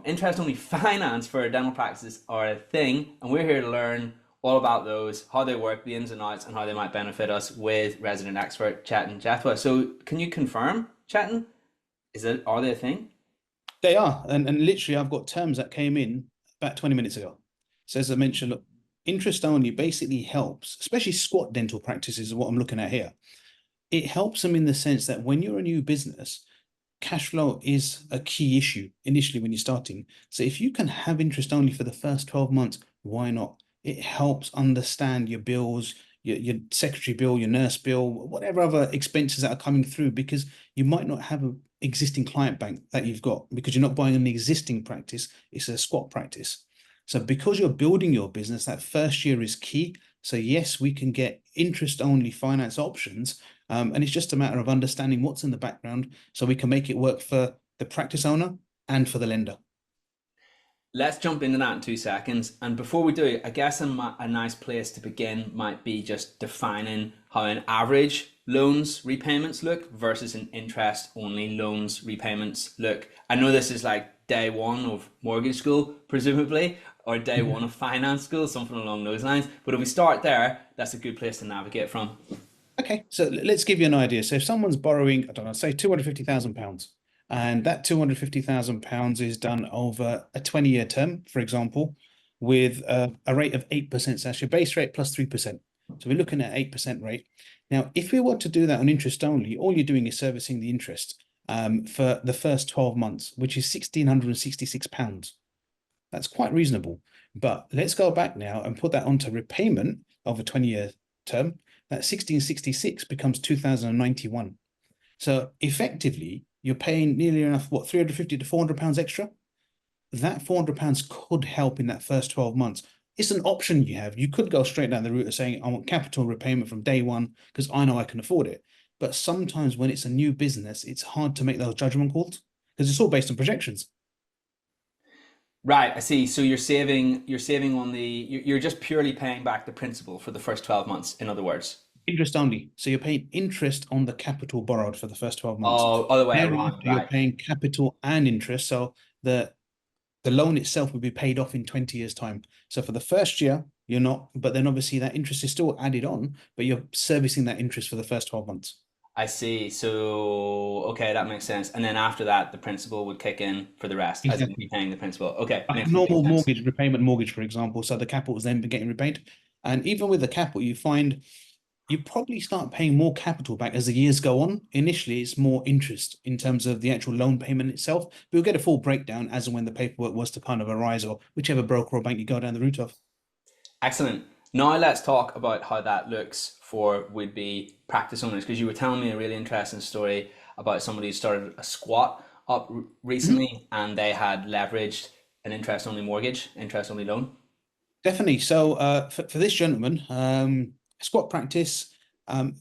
Interest-only finance for dental practices are a thing, and we're here to learn all about those, how they work, the ins and outs, and how they might benefit us with resident expert Chetan Jethwa. So, can you confirm, Chetan? Are they a thing? They are, and literally, I've got terms that came in about 20 minutes ago. So as I mentioned, look, interest only basically helps, especially squat dental practices is what I'm looking at here. It helps them in the sense that when you're a new business, cash flow is a key issue initially when you're starting. So if you can have interest only for the first 12 months, why not? It helps understand your bills, your secretary bill, your nurse bill, whatever other expenses that are coming through, because you might not have an existing client bank that you've got because you're not buying an existing practice, it's a squat practice. So because you're building your business, that first year is key. So yes, we can get interest only finance options, and it's just a matter of understanding what's in the background so we can make it work for the practice owner and for the lender. Let's jump into that in 2 seconds. And before we do, I guess a nice place to begin might be just defining how an average loans repayments look versus an interest only loans repayments look. I know this is like day one of mortgage school, presumably, or day one of finance school, something along those lines. But if we start there, that's a good place to navigate from. Okay, so let's give you an idea. So if someone's borrowing, I don't know, say £250,000, and that £250,000 is done over a 20-year term, for example, with a rate of 8%, so that's your base rate plus 3%. So we're looking at 8% rate. Now, if we want to do that on interest only, all you're doing is servicing the interest for the first 12 months, which is £1,666. That's quite reasonable. But let's go back now and put that onto repayment of a 20-year term. That 1666 becomes 2091. So effectively, you're paying nearly enough, what, 350 to £400 extra? That £400 could help in that first 12 months. It's an option you have. You could go straight down the route of saying, I want capital repayment from day one because I know I can afford it. But sometimes when it's a new business, it's hard to make those judgment calls because it's all based on projections. Right, I see. So you're saving on you're just purely paying back the principal for the first 12 months, in other words. Interest only. So you're paying interest on the capital borrowed for the first 12 months. Oh, other way around, Thereafter, you're right. paying capital and interest. So the loan itself will be paid off in 20 years' time. So for the first year, you're not, but then obviously that interest is still added on, but you're servicing that interest for the first 12 months. I see. So, okay, that makes sense. And then after that, the principal would kick in for the rest, as in Exactly. repaying the principal. Okay, Like a makes complete normal sense. mortgage, repayment mortgage, for example. So the capital is then getting repaid. And even with the capital, you find you probably start paying more capital back as the years go on. Initially, it's more interest in terms of the actual loan payment itself. We'll get a full breakdown as and when the paperwork was to kind of arise, or whichever broker or bank you go down the route of. Excellent. Now let's talk about how that looks for would-be practice owners, because you were telling me a really interesting story about somebody who started a squat up Mhm. recently and they had leveraged an interest-only mortgage, interest-only loan. Definitely. So for this gentleman, squat practice,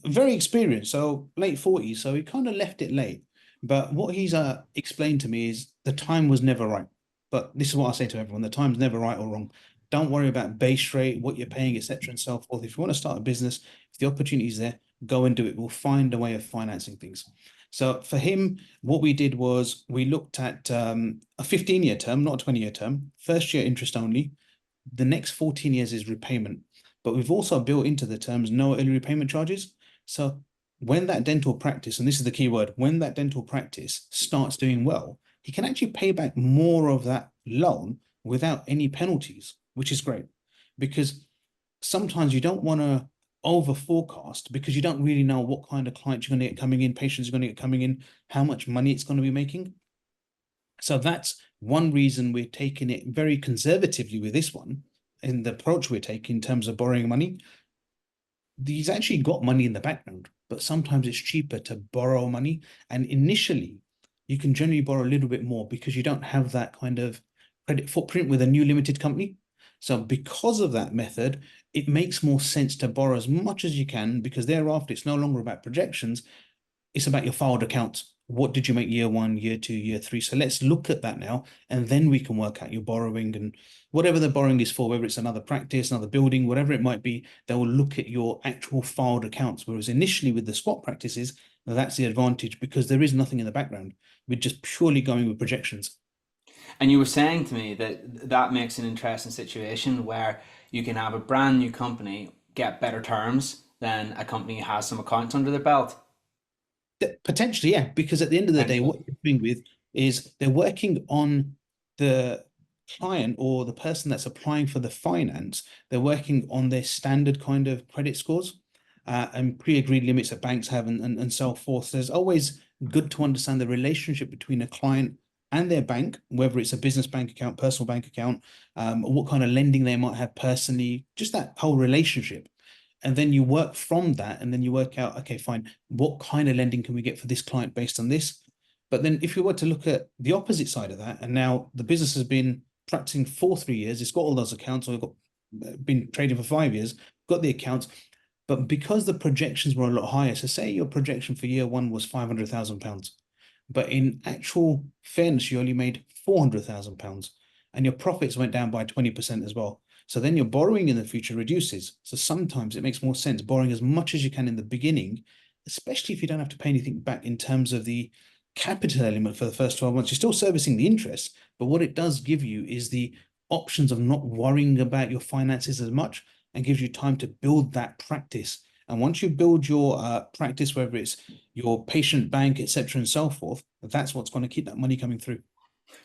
very experienced, so late 40s. So he kind of left it late. But what he's explained to me is the time was never right. But this is what I say to everyone: the time's never right or wrong. Don't worry about base rate, what you're paying, etc., and so forth. If you want to start a business, if the opportunity is there, go and do it. We'll find a way of financing things. So for him, what we did was we looked at a 15-year term, not a 20-year term, first year interest only. The next 14 years is repayment. But we've also built into the terms no early repayment charges. So when that dental practice, and this is the key word, when that dental practice starts doing well, he can actually pay back more of that loan without any penalties, which is great. Because sometimes you don't want to over forecast because you don't really know what kind of clients you're going to get coming in, patients are going to get coming in, how much money it's going to be making. So that's one reason we're taking it very conservatively with this one in the approach we're taking in terms of borrowing money. He's actually got money in the background, but sometimes it's cheaper to borrow money. And initially, you can generally borrow a little bit more because you don't have that kind of credit footprint with a new limited company. So because of that method, it makes more sense to borrow as much as you can because thereafter it's no longer about projections, it's about your filed accounts. What did you make year one, year two, year three? So let's look at that now, and then we can work out your borrowing and whatever the borrowing is for, whether it's another practice, another building, whatever it might be, they will look at your actual filed accounts. Whereas initially with the squat practices, that's the advantage because there is nothing in the background. We're just purely going with projections. And you were saying to me that that makes an interesting situation where you can have a brand new company get better terms than a company who has some accounts under their belt. Potentially, yeah, because at the end of the day, what Potentially. you're doing with is they're working on the client or the person that's applying for the finance. They're working on their standard kind of credit scores and pre-agreed limits that banks have and so forth. So it's always good to understand the relationship between a client and their bank, whether it's a business bank account, personal bank account, what kind of lending they might have personally, just that whole relationship. And then you work from that, and then you work out, okay, fine, what kind of lending can we get for this client based on this? But then if you were to look at the opposite side of that, and now the business has been practicing for 3 years, it's got all those accounts, or got been trading for 5 years, got the accounts, but because the projections were a lot higher, so say your projection for year one was £500,000, but in actual fairness, you only made £400,000, and your profits went down by 20% as well. So then your borrowing in the future reduces. So sometimes it makes more sense borrowing as much as you can in the beginning, especially if you don't have to pay anything back in terms of the capital element for the first 12 months. You're still servicing the interest, but what it does give you is the options of not worrying about your finances as much and gives you time to build that practice. And once you build your practice, whether it's your patient bank, etc., and so forth, that's what's going to keep that money coming through.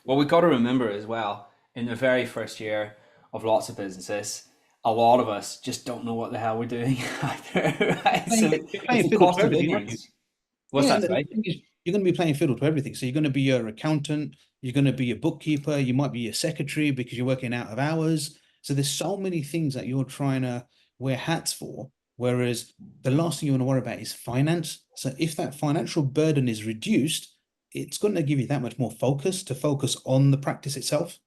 Well, we've got to remember as well, in the very first year of lots of businesses, a lot of us just don't know what the hell we're doing either, right? So You're it's playing the fiddle to cost of everything, aren't you? ignorance. What's Yeah, and that, the right? thing is, you're going to be playing fiddle to everything. So you're going to be your accountant, you're going to be your bookkeeper, you might be your secretary because you're working out of hours. So there's so many things that you're trying to wear hats for. Whereas the last thing you want to worry about is finance. So if that financial burden is reduced, it's going to give you that much more focus to focus on the practice itself.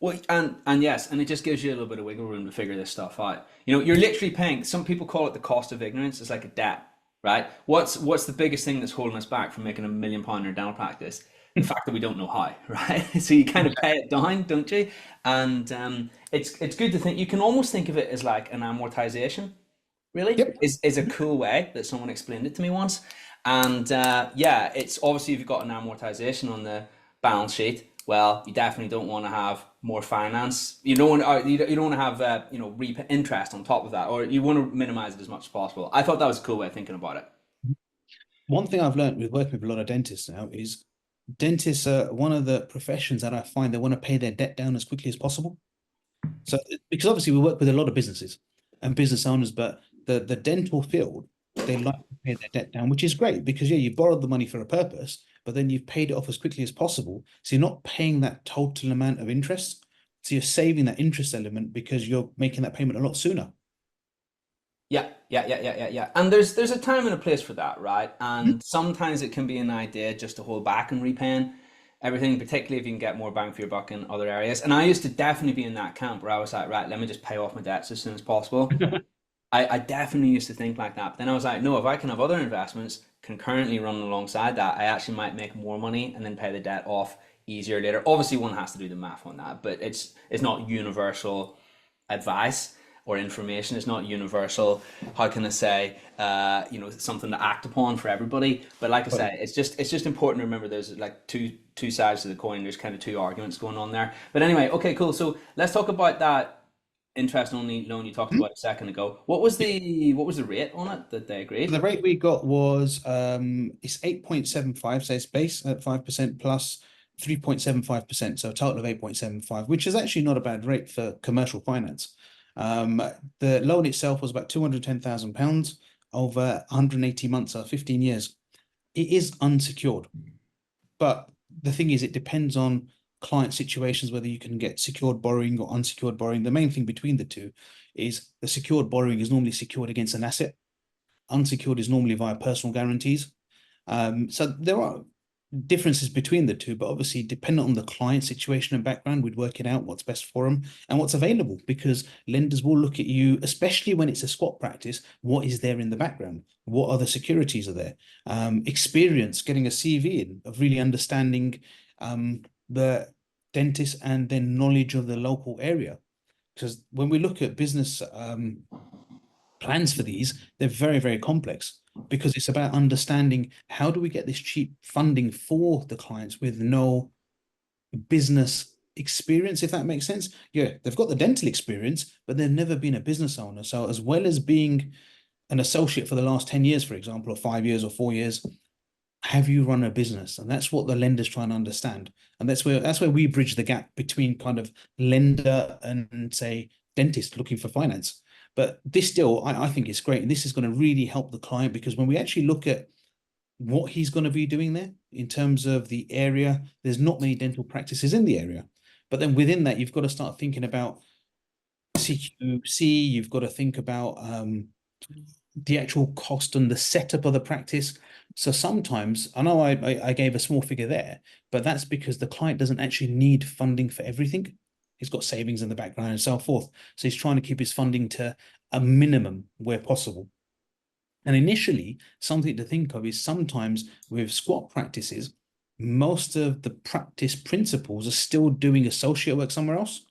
Well, and yes, and it just gives you a little bit of wiggle room to figure this stuff out. You know, you're literally paying. Some people call it the cost of ignorance. It's like a debt, right? What's the biggest thing that's holding us back from making £1 million in our dental practice? The fact that we don't know how, right? So you kind of pay it down, don't you? And it's good to think. You can almost think of it as like an amortization. Really, Yep. is a cool way that someone explained it to me once. And yeah, it's obviously if you've got an amortization on the balance sheet, well, you definitely don't want to have more finance. You don't want you don't want to have interest on top of that, or you want to minimize it as much as possible. I thought that was a cool way of thinking about it. One thing I've learned with working with a lot of dentists now is dentists are one of the professions that I find they want to pay their debt down as quickly as possible. So, because obviously we work with a lot of businesses and business owners, but the dental field, they like to pay their debt down, which is great because yeah, you borrowed the money for a purpose, but then you've paid it off as quickly as possible. So you're not paying that total amount of interest. So you're saving that interest element because you're making that payment a lot sooner. Yeah. And there's a time and a place for that, right? Mhm. And sometimes it can be an idea just to hold back and repaying everything, particularly if you can get more bang for your buck in other areas. And I used to definitely be in that camp where I was like, right, let me just pay off my debts as soon as possible. I definitely used to think like that. But then I was like, no, if I can have other investments concurrently running alongside that, I actually might make more money and then pay the debt off easier later. Obviously, one has to do the math on that, but it's not universal advice or information. It's not universal. How can I say? Something to act upon for everybody. But like I But say, it's just important to remember there's like two sides to the coin. There's kind of two arguments going on there. But anyway, okay, cool. So let's talk about that interest only loan you talked mhm. about a second ago. What was the rate on it that they The agreed? rate we got was it's 8.75, so it's base at 5% plus 3.75%, so a total of 8.75, which is actually not a bad rate for commercial finance. Um, the loan itself was about £210,000 over 180 months or 15 years. It is unsecured, but the thing is, it depends on client situations whether you can get secured borrowing or unsecured borrowing. The main thing between the two is the secured borrowing is normally secured against an asset. Unsecured is normally via personal guarantees. So there are differences between the two, but obviously, dependent on the client situation and background, we'd work it out what's best for them and what's available because lenders will look at you, especially when it's a squat practice, what is there in the background? What other securities are there? Experience, getting a CV in, of really understanding the dentist and then knowledge of the local area. Because when we look at business plans for these, they're very, very complex because it's about understanding how do we get this cheap funding for the clients with no business experience, if that makes sense. Yeah, they've got the dental experience, but they've never been a business owner. So as well as being an associate for the last 10 years, for example, or 5 years or 4 years, have you run a business? And that's what the lender's trying to understand. And that's where we bridge the gap between kind of lender and say dentist looking for finance. But this still, I think it's great. And this is going to really help the client, because when we actually look at what he's going to be doing there in terms of the area, there's not many dental practices in the area. But then within that, you've got to start thinking about CQC, you've got to think about the actual cost and the setup of the practice. So sometimes, I know I gave a small figure there, but that's because the client doesn't actually need funding for everything. He's got savings in the background and so forth. So he's trying to keep his funding to a minimum where possible. And initially, something to think of is sometimes with squat practices, most of the practice principals are still doing associate work somewhere else.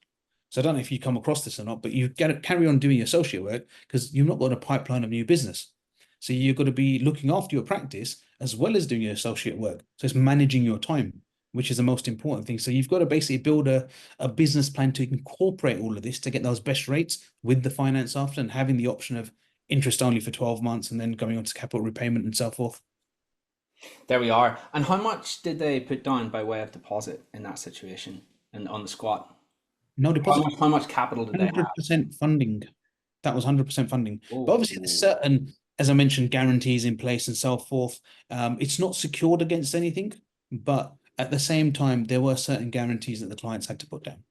So I don't know if you come across this or not, but you've got to carry on doing your associate work because you've not got a pipeline of new business. So you've got to be looking after your practice as well as doing your associate work. So it's managing your time, which is the most important thing. So you've got to basically build a business plan to incorporate all of this to get those best rates with the finance after, and having the option of interest only for 12 months and then going on to capital repayment and so forth. There we are. And how much did they put down by way of deposit in that situation and on the squat? No deposit, How much capital did they have? 100% funding. That was 100% funding. But obviously, there's Oh, certain, as I mentioned, guarantees in place and so forth. It's not secured against anything, but at the same time, there were certain guarantees that the clients had to put down.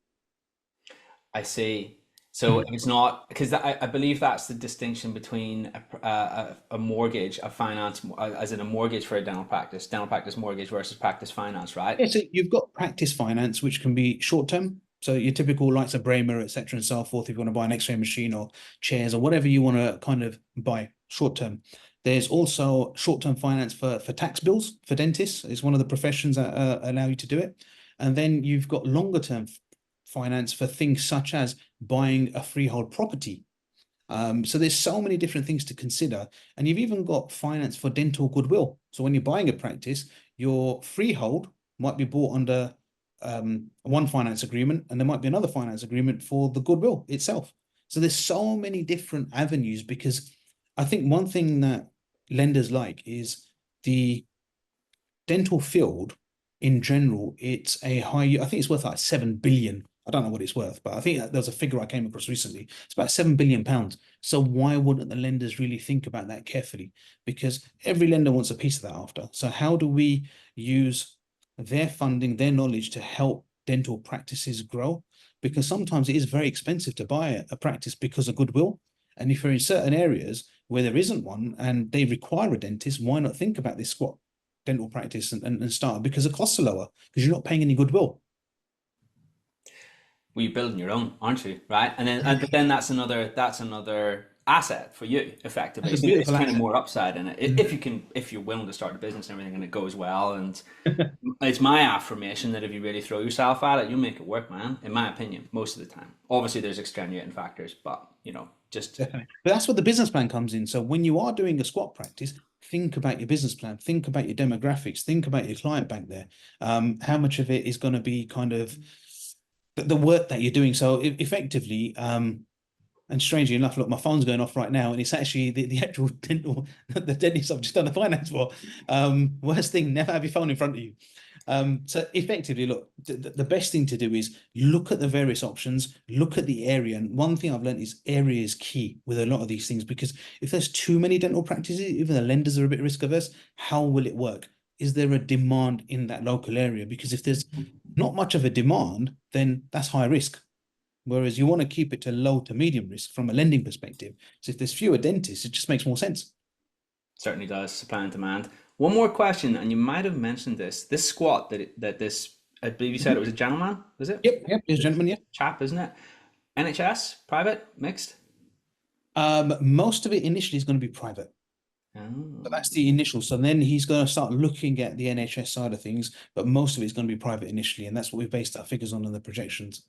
I see. So if Mhm. it's not, because I believe that's the distinction between a mortgage, a finance, as in a mortgage for a dental practice mortgage versus practice finance, right? Yeah, so you've got practice finance, which can be short term. So your typical likes of Bramer, etc., and so forth. If you want to buy an X-ray machine or chairs or whatever you want to kind of buy short term. There's also short term finance for tax bills for dentists. It's one of the professions that allow you to do it. And then you've got longer term finance for things such as buying a freehold property. So there's so many different things to consider, and you've even got finance for dental goodwill. So when you're buying a practice, your freehold might be bought under one finance agreement, and there might be another finance agreement for the goodwill itself. So there's so many different avenues, because I think one thing that lenders like is the dental field in general. It's a high, I think it's worth like 7 billion. I don't know what it's worth, but I think there was a figure I came across recently. It's about 7 billion pounds. So why wouldn't the lenders really think about that carefully? Because every lender wants a piece of that after. So how do we use their funding, their knowledge to help dental practices grow? Because sometimes it is very expensive to buy a practice because of goodwill. And if you're in certain areas where there isn't one and they require a dentist, why not think about this squat dental practice and start, because the costs are lower because you're not paying any goodwill. Well, you're building your own, aren't you? Right? But then that's another asset for you, effectively. That's a It's beautiful kind of asset. more upside in it if you're willing to start a business and everything and it goes well. And it's my affirmation that if you really throw yourself at it, you'll make it work, man. In my opinion, most of the time. Obviously, there's extenuating factors, but just Definitely. But that's where the business plan comes in. So when you are doing a squat practice, think about your business plan, think about your demographics, think about your client bank there. How much of it is going to be kind of the work that you're doing. So effectively, and strangely enough, look, my phone's going off right now, and it's actually the actual dental, the dentist I've just done the finance for. Worst thing, never have your phone in front of you. So effectively, look, the best thing to do is look at the various options, look at the area. And one thing I've learned is area is key with a lot of these things, because if there's too many dental practices, even the lenders are a bit risk averse. How will it work? Is there a demand in that local area? Because if there's not much of a demand, then that's high risk. Whereas you want to keep it to low to medium risk from a lending perspective. So if there's fewer dentists, it just makes more sense. certainly does supply and demand. One more question, and you might have mentioned this. This squat that this, I believe you said it was a gentleman, was it? Yep, yep, yes, gentlemen, yeah. Chap, isn't it? NHS, private, mixed. Most of it initially is going to be private. But Oh. that's the initial. So then he's going to start looking at the NHS side of things, but most of it's going to be private initially, and that's what we've based our figures on in the projections.